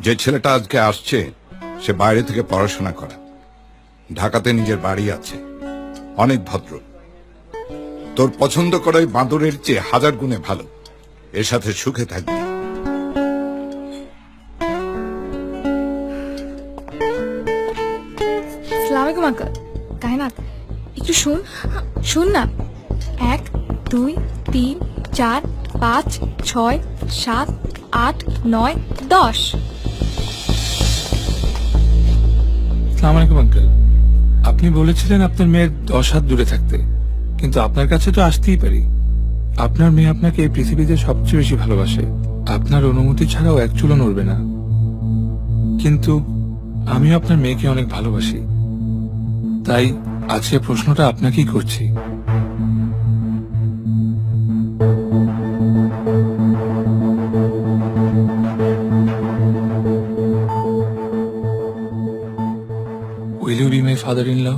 যে ছেলেটা আজকে আসছে সে বাইরে থেকে পড়াশোনা করে, ঢাকাতে নিজের বাড়ি আছে, অনেক ভদ্র। তোর পছন্দ করাই বাঁদরের চেয়ে 1000 গুণে ভালো। এর সাথে সুখে থাকবি। আসসালামু আলাইকুম আঙ্কেল। কায়নাত একটু শুন না। 1 2 3 4 5 6 7 8 9 10। আসসালামু আলাইকুম আঙ্কেল। আপনি বলেছিলেন আপনার মেয়ের 10 হাত দূরে থাকতে, কিন্তু আপনার কাছে তো আসতেই পারি। আপনার মেয়ে আপনাকে এই পৃথিবীতে সবচেয়ে বেশি ভালোবাসে, আপনার অনুমতি ছাড়াও এক চুলও নড়বে না। কিন্তু আমিও আপনার মেয়েকে অনেক ভালোবাসি, তাই আজকে প্রশ্নটা আপনাকেই করছি। Will you be my father-in-law?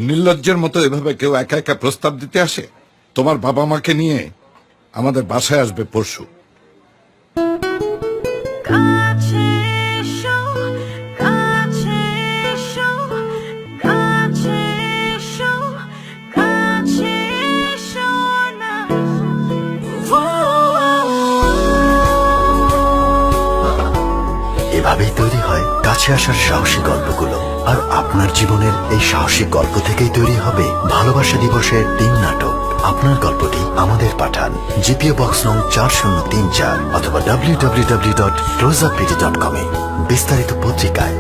নির্লজ্জের মতো এভাবে কেউ একা একা প্রস্তাব দিতে আসে? তোমার বাবা মাকে নিয়ে আমাদের বাসায় আসবে পরশু। এভাবেই তৈরি হয় কাছে আসার সাহসী গল্পগুলো। আর আপনার জীবনের এই সাহসিক গল্প থেকেই তৈরি হবে ভালোবাসা দিবসের 3 নাটক। আপনার গল্পটি আমাদের পাঠান জিপিও বক্স নং 4034 অথবা www.closeuppt.com এ। বিস্তারিত পত্রিকায়।